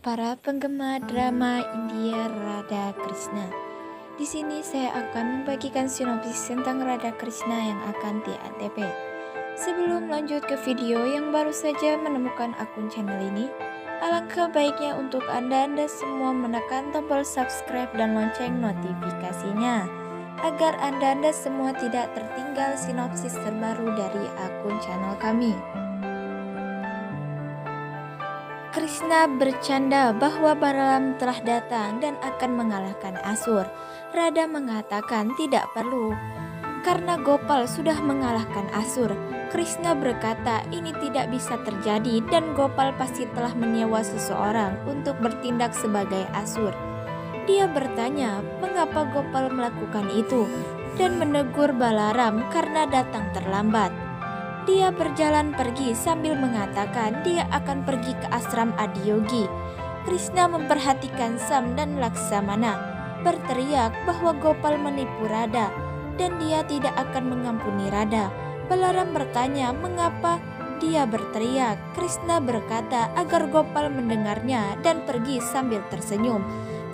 Para penggemar drama India Radha Krishna. Di sini saya akan membagikan sinopsis tentang Radha Krishna yang akan di ANTV. Sebelum lanjut ke video yang baru saja menemukan akun channel ini, alangkah baiknya untuk Anda semua menekan tombol subscribe dan lonceng notifikasinya agar Anda semua tidak tertinggal sinopsis terbaru dari akun channel kami. Krishna bercanda bahwa Balaram telah datang dan akan mengalahkan Asur. Radha mengatakan tidak perlu, karena Gopal sudah mengalahkan Asur. Krishna berkata ini tidak bisa terjadi dan Gopal pasti telah menyewa seseorang untuk bertindak sebagai Asur. Dia bertanya mengapa Gopal melakukan itu dan menegur Balaram karena datang terlambat. Dia berjalan pergi sambil mengatakan dia akan pergi ke ashram Adiyogi. Krishna memperhatikan Sam dan Laksamana, berteriak bahwa Gopal menipu Radha dan dia tidak akan mengampuni Radha. Balaram bertanya mengapa dia berteriak. Krishna berkata agar Gopal mendengarnya dan pergi sambil tersenyum.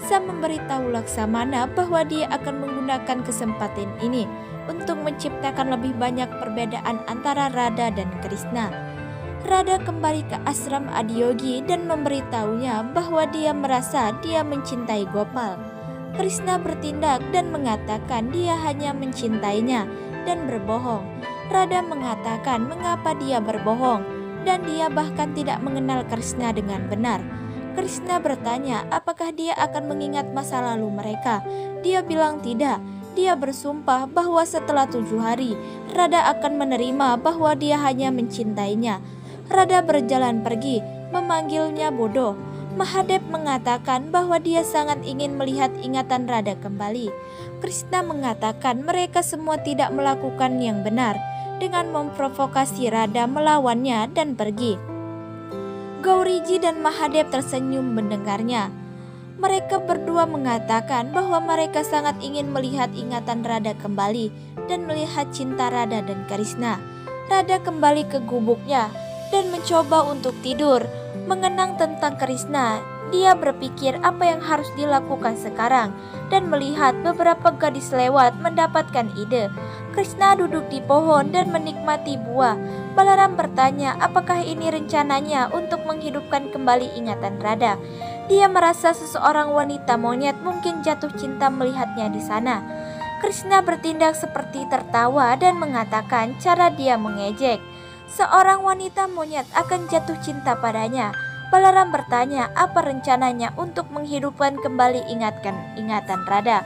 Sam memberitahu Laksamana bahwa dia akan menggunakan kesempatan ini untuk menciptakan lebih banyak perbedaan antara Radha dan Krishna. Radha kembali ke ashram Adiyogi dan memberitahunya bahwa dia merasa dia mencintai Gopal. Krishna bertindak dan mengatakan dia hanya mencintainya dan berbohong. Radha mengatakan mengapa dia berbohong dan dia bahkan tidak mengenal Krishna dengan benar. Krishna bertanya apakah dia akan mengingat masa lalu mereka. Dia bilang tidak. Dia bersumpah bahwa setelah 7 hari, Radha akan menerima bahwa dia hanya mencintainya. Radha berjalan pergi, memanggilnya bodoh. Mahadev mengatakan bahwa dia sangat ingin melihat ingatan Radha kembali. Krishna mengatakan mereka semua tidak melakukan yang benar dengan memprovokasi Radha melawannya dan pergi. Gauriji dan Mahadev tersenyum mendengarnya. Mereka berdua mengatakan bahwa mereka sangat ingin melihat ingatan Radha kembali dan melihat cinta Radha dan Krishna. Radha kembali ke gubuknya dan mencoba untuk tidur, mengenang tentang Krishna. Dia berpikir apa yang harus dilakukan sekarang dan melihat beberapa gadis lewat mendapatkan ide. Krishna duduk di pohon dan menikmati buah. Balaram bertanya apakah ini rencananya untuk menghidupkan kembali ingatan Radha. Dia merasa seseorang wanita monyet mungkin jatuh cinta melihatnya di sana. Krishna bertindak seperti tertawa dan mengatakan cara dia mengejek. Seorang wanita monyet akan jatuh cinta padanya. Balaram bertanya apa rencananya untuk menghidupkan kembali ingatan Radha.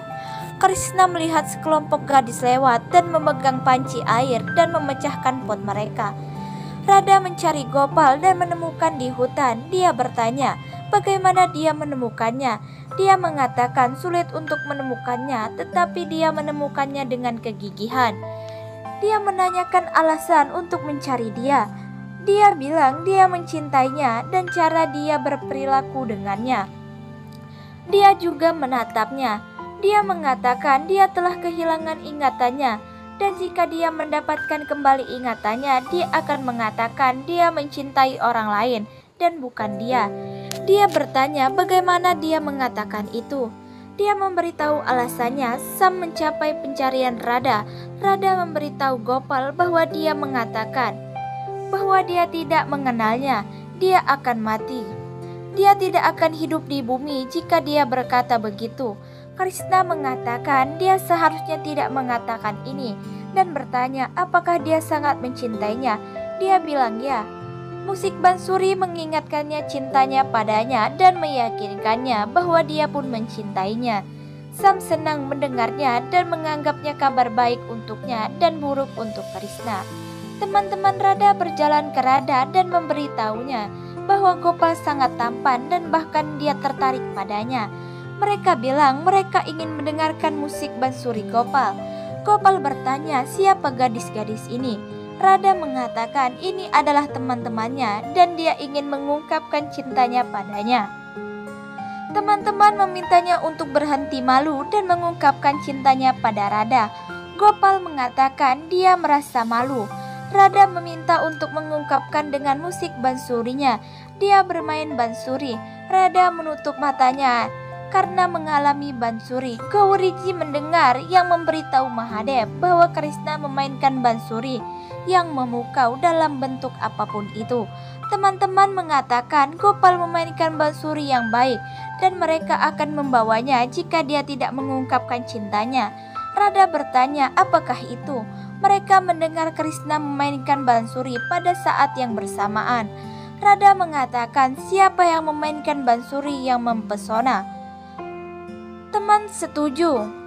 Krishna melihat sekelompok gadis lewat dan memegang panci air dan memecahkan pot mereka. Radha mencari Gopal dan menemukan di hutan. Dia bertanya bagaimana dia menemukannya. Dia mengatakan sulit untuk menemukannya, tetapi dia menemukannya dengan kegigihan. Dia menanyakan alasan untuk mencari dia. Dia bilang dia mencintainya dan cara dia berperilaku dengannya. Dia juga menatapnya. Dia mengatakan dia telah kehilangan ingatannya dan jika dia mendapatkan kembali ingatannya, dia akan mengatakan dia mencintai orang lain dan bukan dia. Dia bertanya bagaimana dia mengatakan itu. Dia memberitahu alasannya. Sam mencapai pencarian Radha. Radha memberitahu Gopal bahwa dia mengatakan bahwa dia tidak mengenalnya. Dia akan mati. Dia tidak akan hidup di bumi jika dia berkata begitu. Krishna mengatakan dia seharusnya tidak mengatakan ini dan bertanya apakah dia sangat mencintainya. Dia bilang ya. Musik bansuri mengingatkannya cintanya padanya dan meyakinkannya bahwa dia pun mencintainya. Sam senang mendengarnya dan menganggapnya kabar baik untuknya dan buruk untuk Krishna. Teman-teman Radha berjalan ke Radha dan memberitahunya bahwa Gopal sangat tampan dan bahkan dia tertarik padanya. Mereka bilang mereka ingin mendengarkan musik bansuri Gopal. Gopal bertanya siapa gadis-gadis ini. Radha mengatakan ini adalah teman-temannya dan dia ingin mengungkapkan cintanya padanya. Teman-teman memintanya untuk berhenti malu dan mengungkapkan cintanya pada Radha. Gopal mengatakan dia merasa malu. Radha meminta untuk mengungkapkan dengan musik bansurinya. dia bermain bansuri. Radha menutup matanya karena mengalami bansuri. Gauriji mendengar yang memberitahu Mahadev bahwa Krishna memainkan bansuri yang memukau dalam bentuk apapun itu. Teman-teman mengatakan Gopal memainkan bansuri yang baik dan mereka akan membawanya jika dia tidak mengungkapkan cintanya. Radha bertanya, apakah itu? Mereka mendengar Krishna memainkan bansuri pada saat yang bersamaan. Radha mengatakan, siapa yang memainkan bansuri yang mempesona? Teman setuju.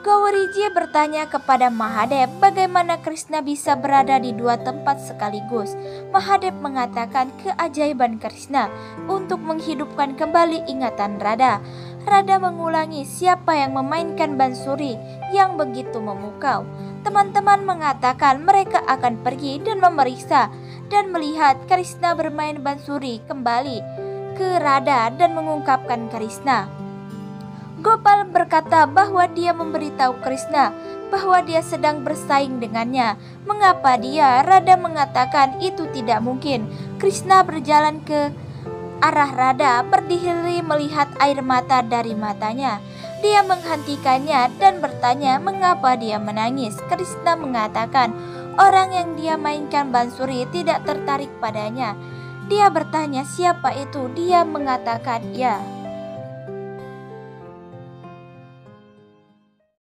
Gauriji bertanya kepada Mahadev bagaimana Krishna bisa berada di dua tempat sekaligus. Mahadev mengatakan keajaiban Krishna untuk menghidupkan kembali ingatan Radha. Radha mengulangi siapa yang memainkan bansuri yang begitu memukau. Teman-teman mengatakan mereka akan pergi dan memeriksa dan melihat Krishna bermain bansuri kembali ke Radha dan mengungkapkan Krishna. Gopal berkata bahwa dia memberitahu Krishna bahwa dia sedang bersaing dengannya. Mengapa dia? Radha mengatakan itu tidak mungkin. Krishna berjalan ke arah Radha, berdiri melihat air mata dari matanya. Dia menghentikannya dan bertanya mengapa dia menangis. Krishna mengatakan orang yang dia mainkan bansuri tidak tertarik padanya. Dia bertanya siapa itu. Dia mengatakan ya.